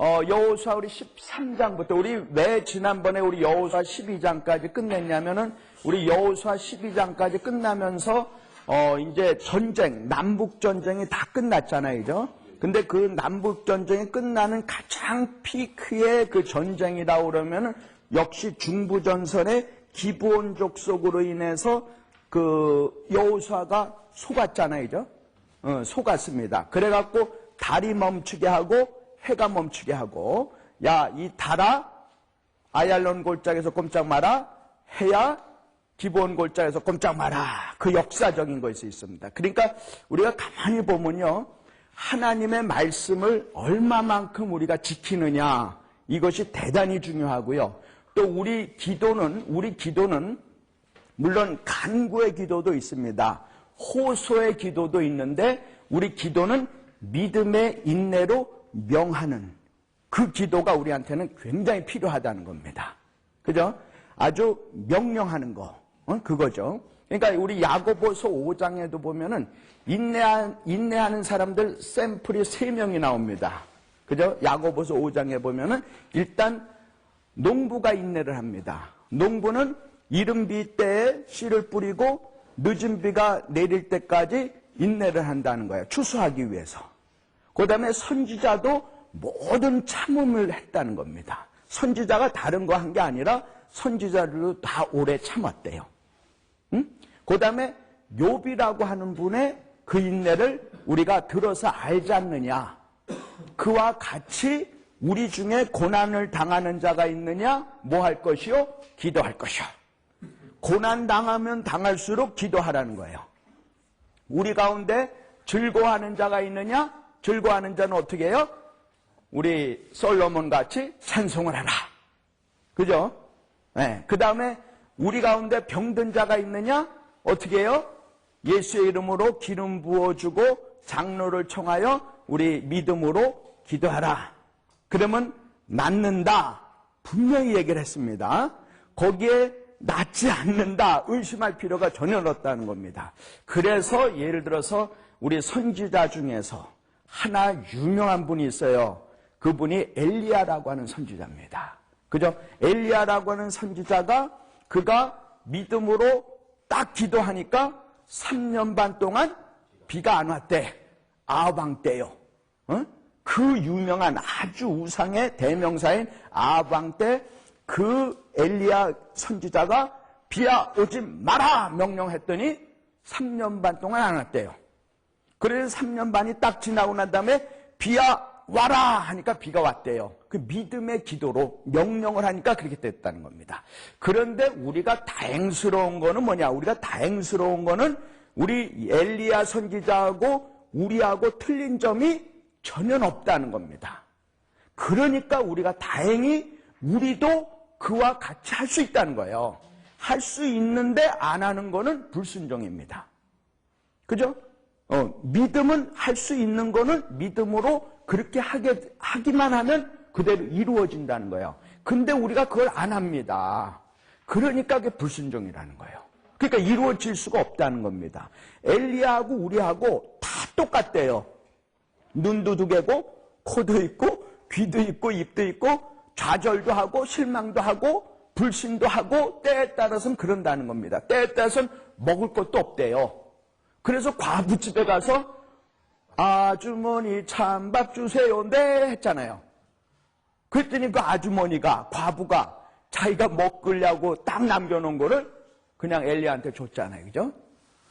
여호수아 우리 13장부터 우리 왜 지난번에 우리 여호수아 12장까지 끝냈냐면은 우리 여호수아 12장까지 끝나면서 이제 전쟁, 남북 전쟁이 다 끝났잖아요, 그죠? 근데 그 남북 전쟁이 끝나는 가장 피크의 그 전쟁이다 그러면은 역시 중부 전선의 기브온 족속으로 인해서 그 여호수아가 속았잖아요, 그죠? 속았습니다. 그래갖고 달이 멈추게 하고 해가 멈추게 하고, 야, 이 달아, 아얄론 골짜기에서 꼼짝 마라, 해야 기브온 골짜기에서 꼼짝 마라. 그 역사적인 것이 있습니다. 그러니까 우리가 가만히 보면요, 하나님의 말씀을 얼마만큼 우리가 지키느냐, 이것이 대단히 중요하고요. 또 우리 기도는 물론 간구의 기도도 있습니다. 호소의 기도도 있는데 우리 기도는 믿음의 인내로 명하는 그 기도가 우리한테는 굉장히 필요하다는 겁니다. 그죠? 아주 명령하는 거, 그거죠. 그러니까 우리 야고보서 5장에도 보면은 인내하는 사람들 샘플이 3명이 나옵니다. 그죠? 야고보서 5장에 보면은 일단 농부가 인내를 합니다. 농부는 이른 비 때에 씨를 뿌리고 늦은 비가 내릴 때까지 인내를 한다는 거예요. 추수하기 위해서. 그 다음에 선지자도 모든 참음을 했다는 겁니다. 선지자가 다른 거 한 게 아니라 선지자들도 다 오래 참았대요. 그 다음에 욥이라고 하는 분의 그 인내를 우리가 들어서 알지 않느냐. 그와 같이 우리 중에 고난을 당하는 자가 있느냐? 뭐 할 것이요? 기도할 것이요. 고난 당하면 당할수록 기도하라는 거예요. 우리 가운데 즐거워하는 자가 있느냐? 즐거워하는 자는 어떻게 해요? 우리 솔로몬 같이 찬송을 하라. 그죠? 네. 그 다음에 우리 가운데 병든 자가 있느냐? 어떻게 해요? 예수의 이름으로 기름 부어주고 장로를 청하여 우리 믿음으로 기도하라. 그러면 낫는다. 분명히 얘기를 했습니다. 거기에 낫지 않는다. 의심할 필요가 전혀 없다는 겁니다. 그래서 예를 들어서 우리 선지자 중에서 하나 유명한 분이 있어요. 그분이 엘리야라고 하는 선지자입니다. 그죠? 엘리야라고 하는 선지자가 그가 믿음으로 딱 기도하니까 3년 반 동안 비가 안 왔대. 아방 때요. 그 유명한 아주 우상의 대명사인 아방 때 그 엘리야 선지자가 비야 오지 마라 명령했더니 3년 반 동안 안 왔대요. 그래서 3년 반이 딱 지나고 난 다음에 비야 와라 하니까 비가 왔대요. 그 믿음의 기도로 명령을 하니까 그렇게 됐다는 겁니다. 그런데 우리가 다행스러운 거는 뭐냐? 우리가 다행스러운 거는 우리 엘리야 선지자하고 우리하고 틀린 점이 전혀 없다는 겁니다. 그러니까 우리가 다행히 우리도 그와 같이 할 수 있다는 거예요. 할 수 있는데 안 하는 거는 불순종입니다. 그죠? 믿음은 할 수 있는 거는 믿음으로 그렇게 하기만 하면 그대로 이루어진다는 거예요. 근데 우리가 그걸 안 합니다. 그러니까 그게 불순종이라는 거예요. 그러니까 이루어질 수가 없다는 겁니다. 엘리야하고 우리하고 다 똑같대요. 눈도 2개고 코도 있고 귀도 있고 입도 있고 좌절도 하고 실망도 하고 불신도 하고 때에 따라서는 그런다는 겁니다. 때에 따라서는 먹을 것도 없대요. 그래서 과부집에 가서 아주머니 찬밥 주세요 네 했잖아요. 그랬더니 그 아주머니가 과부가 자기가 먹으려고 딱 남겨놓은 거를 그냥 엘리야한테 줬잖아요. 그죠?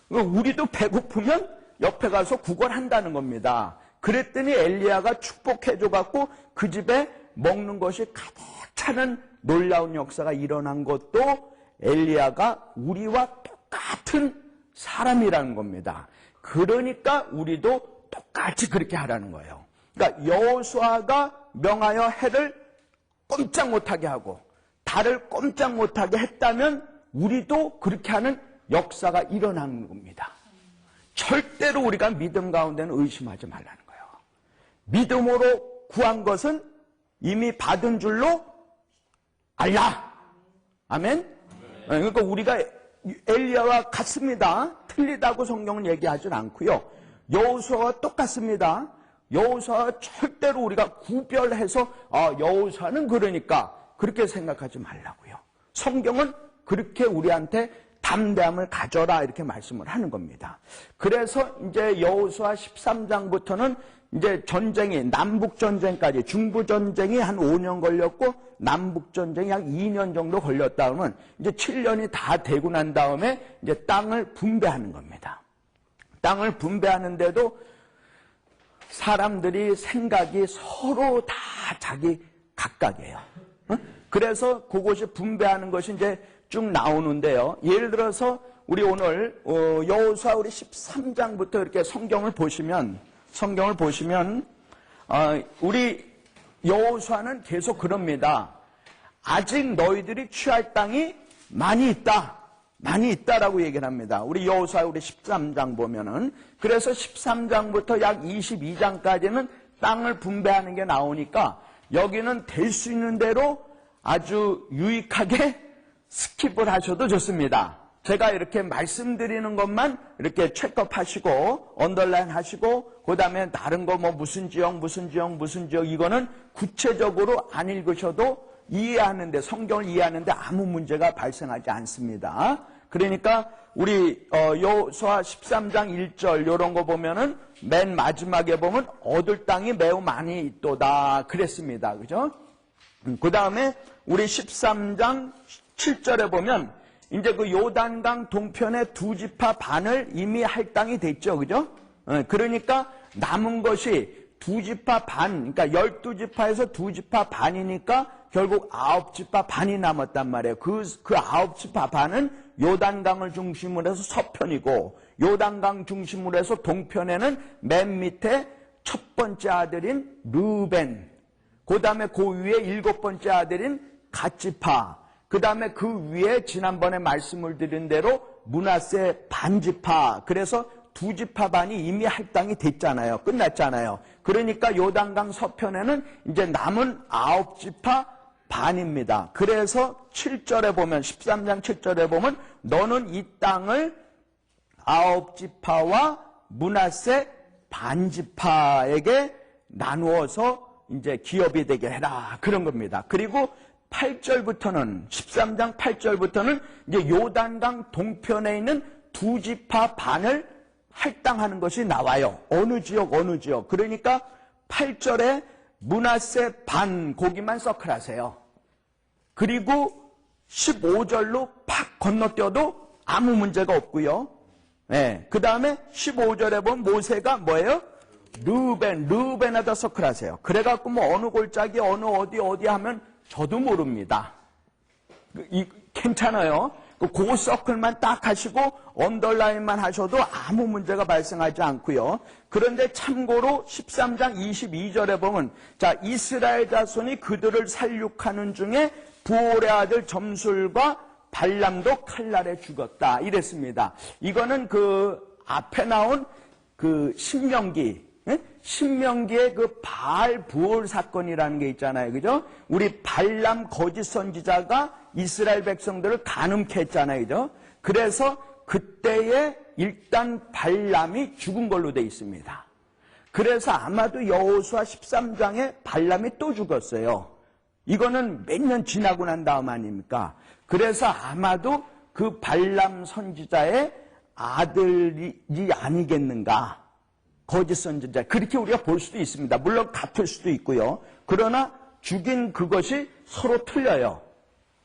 우리도 배고프면 옆에 가서 구걸한다는 겁니다. 그랬더니 엘리야가 축복해줘갖고 그 집에 먹는 것이 가득 차는 놀라운 역사가 일어난 것도 엘리야가 우리와 똑같은 사람이라는 겁니다. 그러니까 우리도 똑같이 그렇게 하라는 거예요. 그러니까 여호수아가 명하여 해를 꼼짝 못하게 하고 달을 꼼짝 못하게 했다면 우리도 그렇게 하는 역사가 일어나는 겁니다. 절대로 우리가 믿음 가운데는 의심하지 말라는 거예요. 믿음으로 구한 것은 이미 받은 줄로 알라. 아멘? 그러니까 우리가 엘리야와 같습니다. 틀리다고 성경은 얘기하지 않고요. 여호수아와 똑같습니다. 여호수아 절대로 우리가 구별해서 여호수아는 그러니까 그렇게 생각하지 말라고요. 성경은 그렇게 우리한테 담대함을 가져라 이렇게 말씀을 하는 겁니다. 그래서 이제 여호수아 13장부터는 이제 전쟁이 남북전쟁까지 중부전쟁이 한 5년 걸렸고 남북전쟁이 약 2년 정도 걸렸다 하면 이제 7년이 다 되고 난 다음에 이제 땅을 분배하는 겁니다. 땅을 분배하는데도 사람들이 생각이 서로 다 자기 각각이에요. 그래서 그것이 분배하는 것이 이제 쭉 나오는데요. 예를 들어서 우리 오늘 여호수아 우리 13장부터 이렇게 성경을 보시면 우리 여호수아는 계속 그럽니다. 아직 너희들이 취할 땅이 많이 있다라고 얘기를 합니다. 우리 여호수아 우리 13장 보면은 그래서 13장부터 약 22장까지는 땅을 분배하는 게 나오니까 여기는 될 수 있는 대로 아주 유익하게 스킵을 하셔도 좋습니다. 제가 이렇게 말씀드리는 것만 이렇게 체크하시고 언더라인 하시고 그 다음에 다른 거 뭐 무슨 지역 이거는 구체적으로 안 읽으셔도 이해하는데 성경을 이해하는데 아무 문제가 발생하지 않습니다. 그러니까 우리 여호수아 13장 1절 이런 거 보면은 맨 마지막에 보면 얻을 땅이 매우 많이 있도다 그랬습니다. 그죠? 그 다음에 우리 13장 7절에 보면 이제 그 요단강 동편의 2지파 반을 이미 할 땅이 됐죠. 그죠? 그러니까 남은 것이 2지파 반, 그러니까 12지파에서 2지파 반이니까 결국 9지파 반이 남았단 말이에요. 그 9지파 반은 요단강을 중심으로 해서 서편이고 요단강 중심으로 해서 동편에는 맨 밑에 첫 번째 아들인 르벤, 그 다음에 그 위에 7번째 아들인 갓지파, 그 다음에 그 위에 지난번에 말씀을 드린 대로 므낫세 반지파, 그래서 2지파 반이 이미 할당이 됐잖아요. 끝났잖아요. 그러니까 요단강 서편에는 이제 남은 9지파 반입니다. 그래서 7절에 보면 13장 7절에 보면 너는 이 땅을 9지파와 므낫세 반지파에게 나누어서 이제 기업이 되게 해라 그런 겁니다. 그리고 8절부터는 13장 8절부터는 이제 요단강 동편에 있는 2지파 반을 할당하는 것이 나와요. 어느 지역 그러니까 8절에 므낫세 반 거기만 서클하세요. 그리고 15절로 팍 건너뛰어도 아무 문제가 없고요. 네. 그 다음에 15절에 보면 모세가 뭐예요? 르벤에다 서클하세요. 그래갖고 뭐 어느 골짜기 어느 어디 하면 저도 모릅니다. 괜찮아요. 그 서클만 딱 하시고 언더라인만 하셔도 아무 문제가 발생하지 않고요. 그런데 참고로 13장 22절에 보면 자 이스라엘 자손이 그들을 살육하는 중에 부올의 아들 점술과 발람도 칼날에 죽었다 이랬습니다. 이거는 그 앞에 나온 그 신명기의 그 바알 부올 사건이라는 게 있잖아요. 그죠? 우리 발람 거짓 선지자가 이스라엘 백성들을 간음케 했잖아요. 그죠? 그래서 그때에 일단 발람이 죽은 걸로 돼 있습니다. 그래서 아마도 여호수아 13장에 발람이 또 죽었어요. 이거는 몇 년 지나고 난 다음 아닙니까? 그래서 아마도 그 발람 선지자의 아들이 아니겠는가? 거짓 선지자 그렇게 우리가 볼 수도 있습니다. 물론 같을 수도 있고요. 그러나 죽인 그것이 서로 틀려요.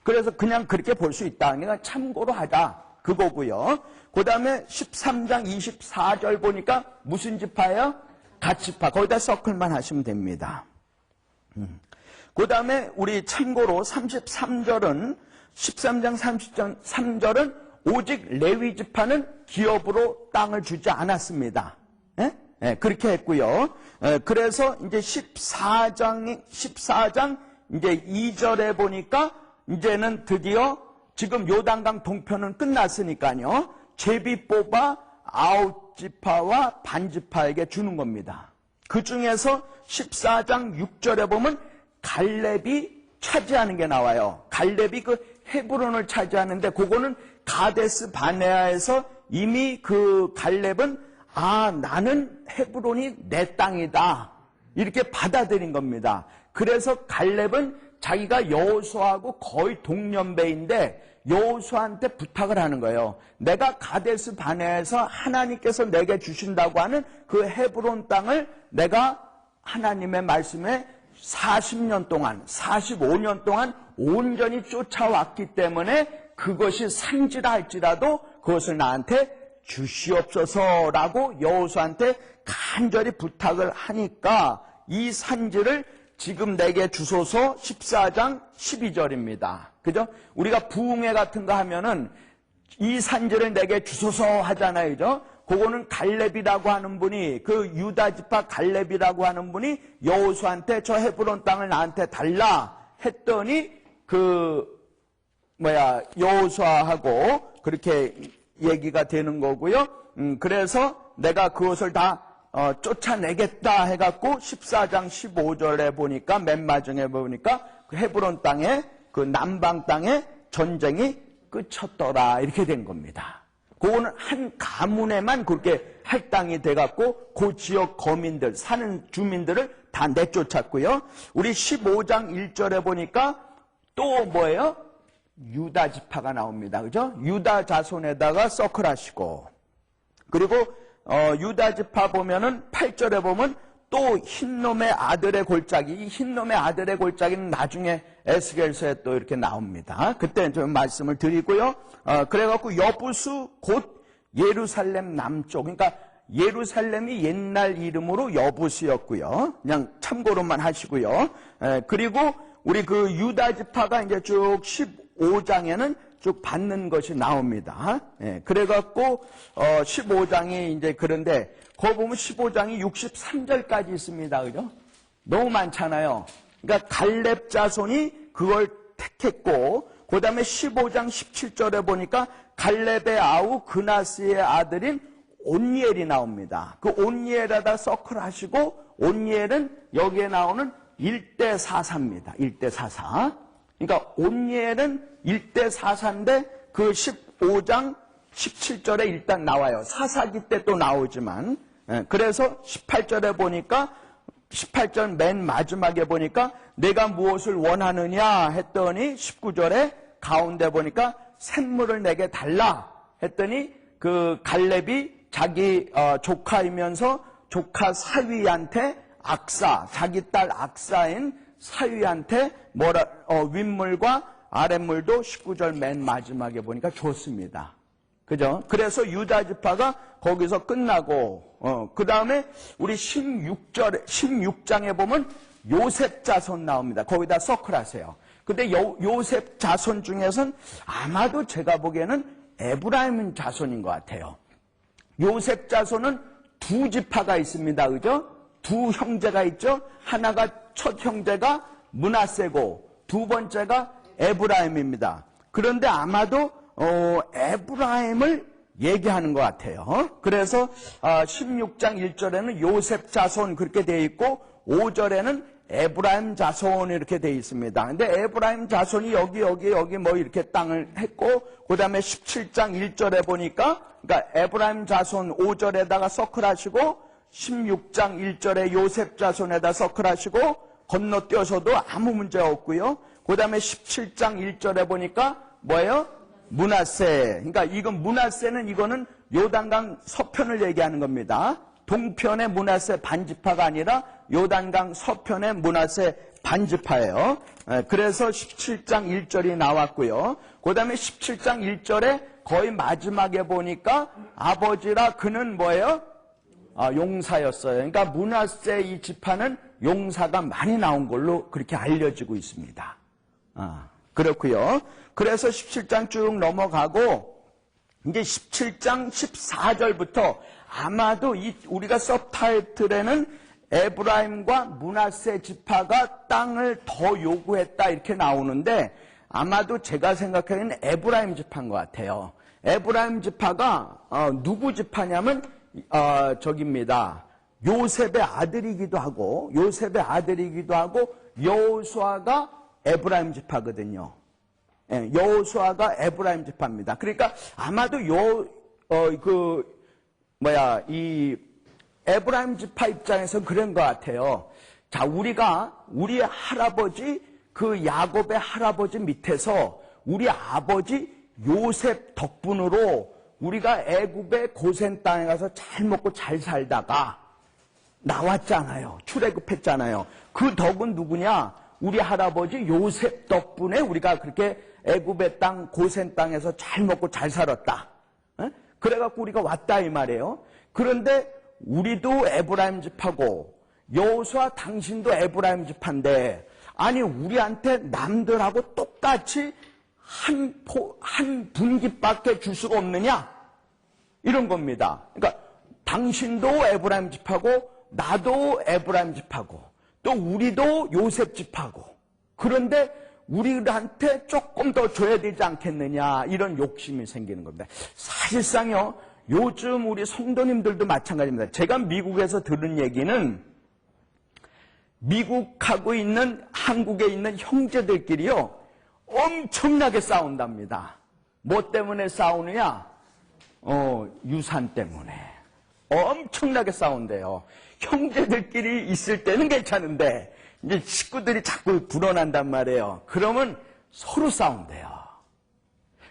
그래서 그냥 그렇게 볼 수 있다. 그러니까 참고로 하자 그거고요. 그 다음에 13장 24절 보니까 무슨 지파예요? 갓지파. 거기다 서클만 하시면 됩니다. 그 다음에 우리 참고로 33절은 13장 33절은 오직 레위 지파는 기업으로 땅을 주지 않았습니다. 예? 예, 그렇게 했고요. 그래서 이제 14장 이제 2절에 보니까 이제는 드디어 지금 요단강 동편은 끝났으니까요. 제비 뽑아 9지파와 반지파에게 주는 겁니다. 그 중에서 14장 6절에 보면 갈렙이 차지하는 게 나와요. 갈렙이 그 헤브론을 차지하는데 그거는 가데스 바네아에서 이미 그 갈렙은 나는 헤브론이 내 땅이다. 이렇게 받아들인 겁니다. 그래서 갈렙은 자기가 여호수아하고 거의 동년배인데 여호수아한테 부탁을 하는 거예요. 내가 가데스 바네아에서 하나님께서 내게 주신다고 하는 그 헤브론 땅을 내가 하나님의 말씀에 40년 동안, 45년 동안 온전히 쫓아왔기 때문에 그것이 산지라 할지라도 그것을 나한테 주시옵소서라고 여호수아한테 간절히 부탁을 하니까 이 산지를 지금 내게 주소서 14장 12절입니다. 그죠? 우리가 부흥회 같은 거 하면은 이 산지를 내게 주소서 하잖아요. 그죠? 그거는 갈렙이라고 하는 분이, 그 유다 지파 갈렙이라고 하는 분이 여호수아한테 저 헤브론 땅을 나한테 달라 했더니 여호수아하고 그렇게 얘기가 되는 거고요. 그래서 내가 그것을 다 쫓아내겠다 해갖고 14장 15절에 보니까 맨 마지막에 보니까 그 헤브론 땅에 그 남방 땅에 전쟁이 끝쳤더라 이렇게 된 겁니다. 그거는 한 가문에만 그렇게 할당이 돼갖고 그 지역 거민들 사는 주민들을 다 내쫓았고요. 우리 15장 1절에 보니까 또 뭐예요? 유다 지파가 나옵니다. 그죠? 유다 자손에다가 서클하시고 그리고 유다 지파 보면은 8절에 보면 또 흰놈의 아들의 골짜기, 이 흰놈의 아들의 골짜기는 나중에 에스겔서에 또 이렇게 나옵니다. 그때 좀 말씀을 드리고요. 그래갖고 여부수 곧 예루살렘 남쪽, 그러니까 예루살렘이 옛날 이름으로 여부수였고요. 그냥 참고로만 하시고요. 그리고 우리 그 유다 지파가 이제 쭉 15장에는 쭉 받는 것이 나옵니다. 그래갖고 15장이 이제 그런데 거기 보면 15장이 63절까지 있습니다. 그죠? 너무 많잖아요. 그러니까 갈렙 자손이 그걸 택했고 그 다음에 15장 17절에 보니까 갈렙의 아우 그나스의 아들인 온니엘이 나옵니다. 그 온니엘에다 서클하시고 온니엘은 여기에 나오는 1대 4사입니다. 1대 4사. 그러니까 온니엘은 1대 4사인데 그 15장 17절에 일단 나와요. 사사기 때 또 나오지만. 그래서 18절에 보니까 18절 맨 마지막에 보니까 내가 무엇을 원하느냐 했더니 19절에 가운데 보니까 샘물을 내게 달라 했더니 그 갈렙이 자기 조카이면서 조카 사위한테 악사, 자기 딸 악사인 사위한테 윗물과 아랫물도 19절 맨 마지막에 보니까 줬습니다. 그죠? 그래서 유다 지파가 거기서 끝나고, 그 다음에 우리 16장에 보면 요셉 자손 나옵니다. 거기다 서클하세요. 근데 요셉 자손 중에서는 아마도 제가 보기에는 에브라임 자손인 것 같아요. 요셉 자손은 두 지파가 있습니다. 그죠? 두 형제가 있죠? 하나가 첫 형제가 므낫세고 두 번째가 에브라임입니다. 그런데 아마도 에브라임을 얘기하는 것 같아요. 그래서 16장 1절에는 요셉 자손 그렇게 되어 있고 5절에는 에브라임 자손 이렇게 되어 있습니다. 근데 에브라임 자손이 여기 뭐 이렇게 땅을 했고 그 다음에 17장 1절에 보니까 그러니까 에브라임 자손 5절에다가 서클하시고 16장 1절에 요셉 자손에다 서클하시고 건너뛰어서도 아무 문제 없고요. 그 다음에 17장 1절에 보니까 뭐예요? 므낫세. 그러니까 므낫세는 이거는 요단강 서편을 얘기하는 겁니다. 동편의 므낫세 반지파가 아니라 요단강 서편의 므낫세 반지파예요. 그래서 17장 1절이 나왔고요. 그 다음에 17장 1절에 거의 마지막에 보니까 아버지라 그는 뭐예요? 용사였어요. 그러니까 므낫세 이 지파는 용사가 많이 나온 걸로 그렇게 알려지고 있습니다. 그렇고요. 그래서 17장 쭉 넘어가고 이제 17장 14절부터 아마도 우리가 서브타이틀에는 에브라임과 므낫세 지파가 땅을 더 요구했다 이렇게 나오는데 아마도 제가 생각하기에는 에브라임 지파인 것 같아요. 에브라임 지파가 누구 지파냐면 저기입니다. 요셉의 아들이기도 하고 여호수아가 에브라임 지파거든요. 여호수아가 에브라임 지파입니다. 그러니까 아마도 이 에브라임 지파 입장에서 그런 것 같아요. 자, 우리가 우리 할아버지, 그 야곱의 할아버지 밑에서 우리 아버지 요셉 덕분으로 우리가 애굽의 고센 땅에 가서 잘 먹고 잘 살다가 나왔잖아요. 출애굽했잖아요. 그 덕은 누구냐? 우리 할아버지 요셉 덕분에 우리가 그렇게 애굽의 땅, 고센 땅에서 잘 먹고 잘 살았다. 그래갖고 우리가 왔다 이 말이에요. 그런데 우리도 에브라임 집하고 여호수아 당신도 에브라임 집한데, 아니 우리한테 남들하고 똑같이 한 분깃밖에 줄 수가 없느냐? 이런 겁니다. 그러니까 당신도 에브라임 집하고 나도 에브라임 집하고 또 우리도 요셉 집하고, 그런데 우리한테 조금 더 줘야 되지 않겠느냐, 이런 욕심이 생기는 겁니다. 사실상요, 요즘 우리 성도님들도 마찬가지입니다. 제가 미국에서 들은 얘기는 미국하고 있는 한국에 있는 형제들끼리요 엄청나게 싸운답니다. 뭐 때문에 싸우느냐? 유산 때문에 엄청나게 싸운대요. 형제들끼리 있을 때는 괜찮은데 이제 식구들이 자꾸 불어난단 말이에요. 그러면 서로 싸운대요.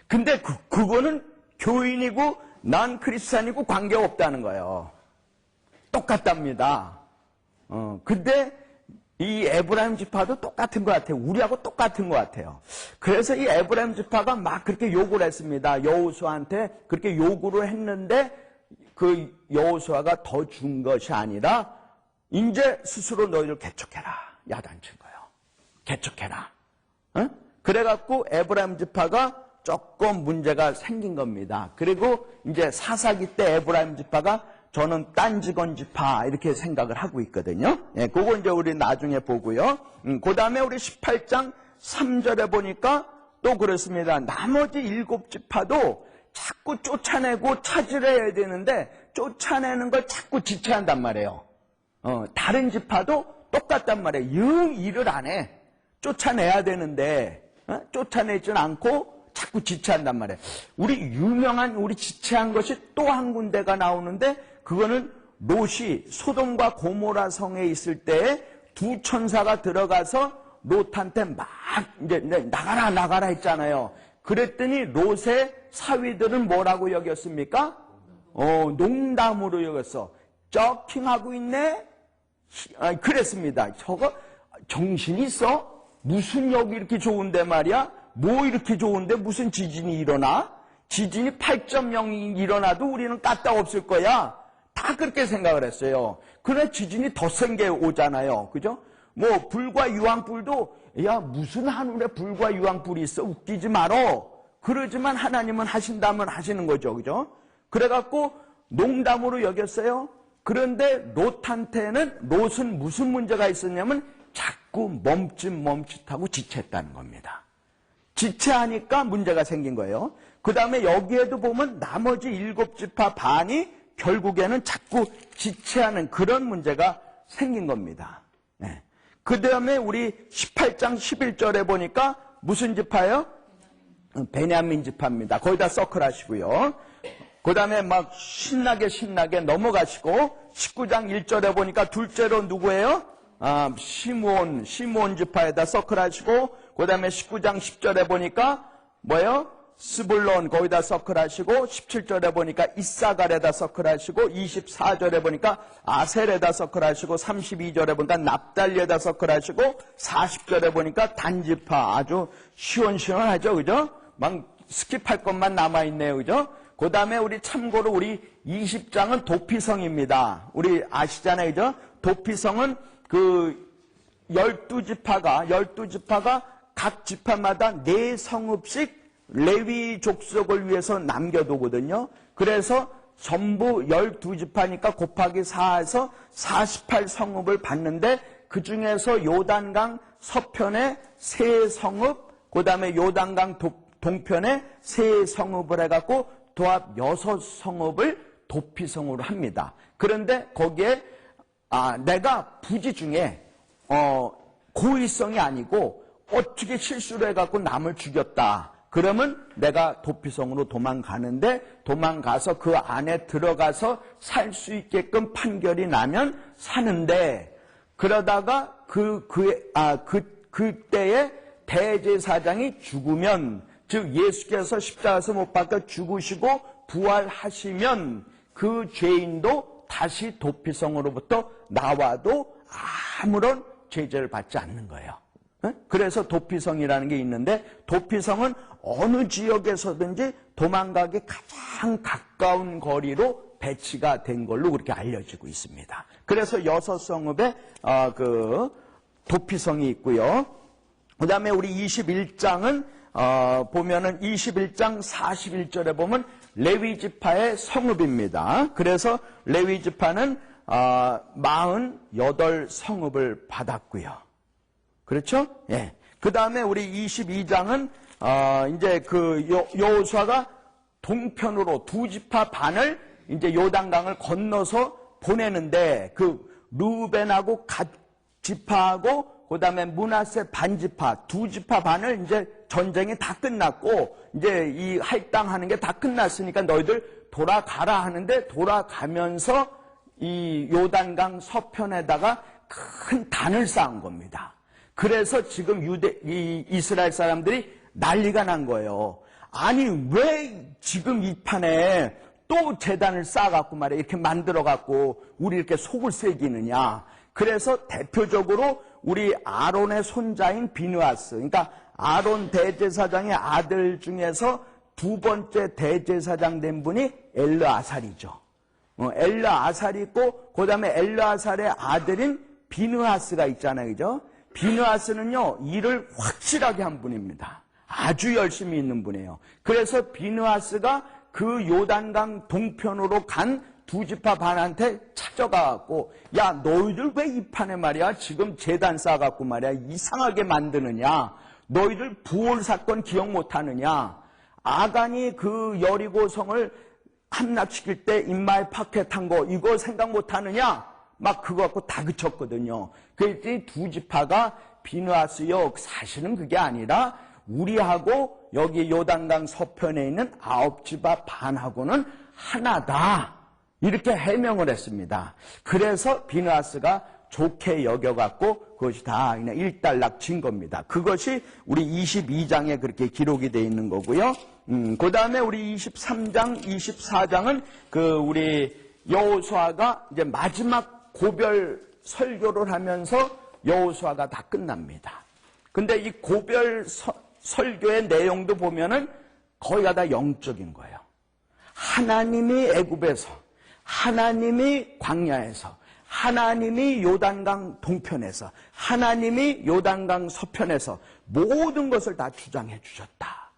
근데 그거는 교인이고 난 크리스찬이고 관계없다는 거예요. 똑같답니다. 근데 이 에브라임 지파도 똑같은 것 같아요. 우리하고 똑같은 것 같아요. 그래서 이 에브라임 지파가 막 그렇게 욕을 했습니다. 여호수아한테 그렇게 요구를 했는데 그 여호수아가 더 준 것이 아니라 이제 스스로 너희를 개척해라, 야단친 거예요. 개척해라. 그래갖고 에브라임 지파가 조금 문제가 생긴 겁니다. 그리고 이제 사사기 때 에브라임 지파가 저는 딴지건 지파 이렇게 생각을 하고 있거든요. 예, 그거 이제 우리 나중에 보고요. 그 다음에 우리 18장 3절에 보니까 또 그렇습니다. 나머지 7지파도 자꾸 쫓아내고 찾으려 되는데 쫓아내는 걸 자꾸 지체한단 말이에요. 다른 지파도 똑같단 말이에요. 영 일을 안 해. 쫓아내야 되는데 쫓아내지는 않고 자꾸 지체한단 말이에요. 우리 유명한 우리 지체한 것이 또 한 군데가 나오는데, 그거는 롯이 소돔과 고모라 성에 있을 때 두 천사가 들어가서 롯한테 막 이제 나가라 했잖아요. 그랬더니 롯의 사위들은 뭐라고 여겼습니까? 농담으로 여겼어. 쩌킹하고 있네? 그랬습니다. 저거 정신이 있어? 무슨 여기 이렇게 좋은데 말이야? 뭐 이렇게 좋은데 무슨 지진이 일어나? 지진이 8.0이 일어나도 우리는 까딱없을 거야. 다 그렇게 생각을 했어요. 그래 지진이 더 센 게 오잖아요. 그죠? 뭐 불과 유황불도 야 무슨 하늘에 불과 유황불이 있어? 웃기지 말어. 그러지만 하나님은 하신다면 하시는 거죠. 그죠? 그래갖고 농담으로 여겼어요. 그런데 롯은 무슨 문제가 있었냐면 자꾸 멈칫하고 지체했다는 겁니다. 지체하니까 문제가 생긴 거예요. 그 다음에 여기에도 보면 나머지 7지파 반이 결국에는 자꾸 지체하는 그런 문제가 생긴 겁니다. 네. 그 다음에 우리 18장 11절에 보니까 무슨 지파예요? 베냐민 지파입니다. 거기다 서클하시고요. 그 다음에 막 신나게 넘어가시고 19장 1절에 보니까 둘째로 누구예요? 시므온 지파에다 서클하시고, 그 다음에 19장 10절에 보니까 뭐예요? 스불론 거기다 서클하시고, 17절에 보니까 이사갈에다 서클하시고, 24절에 보니까 아셀에다 서클하시고, 32절에 보니까 납달리에다 서클하시고, 40절에 보니까 단지파. 아주 시원시원하죠, 그죠? 막 스킵할 것만 남아있네요, 그죠? 그 다음에 우리 참고로 우리 20장은 도피성입니다. 우리 아시잖아요, 그죠? 도피성은 그 12지파가 각 지파마다 4성읍씩 레위 족속을 위해서 남겨두거든요. 그래서 전부 12지파니까 곱하기 4해서 48성읍을 받는데, 그 중에서 요단강 서편에 3성읍, 그 다음에 요단강 동편에 3성읍을 해갖고 도합 6성읍을 도피성으로 합니다. 그런데 거기에 내가 부지 중에 고의성이 아니고 어떻게 실수를 해갖고 남을 죽였다. 그러면 내가 도피성으로 도망가는데, 도망가서 그 안에 들어가서 살 수 있게끔 판결이 나면 사는데, 그러다가 그때에 대제사장이 죽으면, 즉 예수께서 십자가에서 못 박혀 죽으시고 부활하시면 그 죄인도 다시 도피성으로부터 나와도 아무런 제재를 받지 않는 거예요. 그래서 도피성이라는 게 있는데, 도피성은 어느 지역에서든지 도망가기 가장 가까운 거리로 배치가 된 걸로 그렇게 알려지고 있습니다. 그래서 6성읍에 도피성이 있고요. 그 다음에 우리 21장은 보면은 21장 41절에 보면 레위지파의 성읍입니다. 그래서 레위지파는 48성읍을 받았고요. 그렇죠? 예. 그 다음에 우리 22장은 이제 여호수아가 동편으로 두 지파 반을 이제 요단강을 건너서 보내는데, 루벤하고 갓 지파하고 그다음에 므낫세 반 지파, 두 지파 반을 이제 전쟁이 다 끝났고 이제 이 할당하는 게 다 끝났으니까 너희들 돌아가라 하는데, 돌아가면서 이 요단강 서편에다가 큰 단을 쌓은 겁니다. 그래서 지금 이스라엘 사람들이 난리가 난 거예요. 아니 왜 지금 이 판에 또 제단을 쌓아갖고 말이야 이렇게 만들어갖고 우리 이렇게 속을 새기느냐. 그래서 대표적으로 우리 아론의 손자인 비느하스, 그러니까 아론 대제사장의 아들 중에서 두 번째 대제사장 된 분이 엘르아살이죠. 엘르아살이 있고 그 다음에 엘르아살의 아들인 비느하스가 있잖아요, 그죠? 비느하스는요 일을 확실하게 한 분입니다. 아주 열심히 있는 분이에요. 그래서 비느하스가 그 요단강 동편으로 간 두 지파 반한테 찾아가갖고, 야 너희들 왜 이 판에 말이야 지금 제단 쌓아갖고 말이야 이상하게 만드느냐, 너희들 부올 사건 기억 못하느냐, 아간이 그 여리고성을 함락시킬 때 인마에 파켓한 거 이거 생각 못하느냐, 막 그거 갖고 다그쳤거든요. 그랬더니 두 지파가 비느하스여, 사실은 그게 아니라 우리하고 여기 요단강 서편에 있는 9지파 반하고는 하나다, 이렇게 해명을 했습니다. 그래서 비느하스가 좋게 여겨갖고 그것이 다 그냥 일단락친 겁니다. 그것이 우리 22장에 그렇게 기록이 되어 있는 거고요. 그 다음에 우리 23장, 24장은 우리 여호수아가 이제 마지막 고별 설교를 하면서 여호수아가 다 끝납니다. 근데 이 고별 설교의 내용도 보면은 거의가 다 영적인 거예요. 하나님이 애굽에서, 하나님이 광야에서, 하나님이 요단강 동편에서, 하나님이 요단강 서편에서 모든 것을 다 주장해 주셨다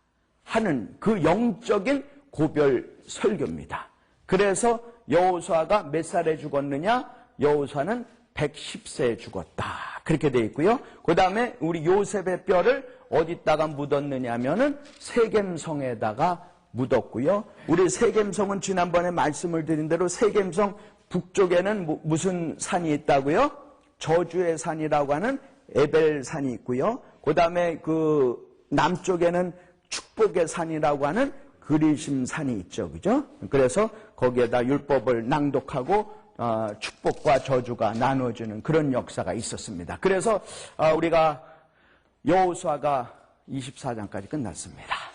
하는 그 영적인 고별 설교입니다. 그래서 여호수아가 몇 살에 죽었느냐? 여호수아는 110세에 죽었다, 그렇게 되어 있고요. 그 다음에 우리 요셉의 뼈를 어디다가 묻었느냐 하면은 세겜성에다가 묻었고요. 우리 세겜성은 지난번에 말씀을 드린 대로 세겜성 북쪽에는 무슨 산이 있다고요? 저주의 산이라고 하는 에벨산이 있고요. 그 다음에 남쪽에는 축복의 산이라고 하는 그리심산이 있죠, 그죠? 그래서 거기에다 율법을 낭독하고 축복과 저주가 나누어지는 그런 역사가 있었습니다. 그래서 우리가 여호수아가 24장까지 끝났습니다.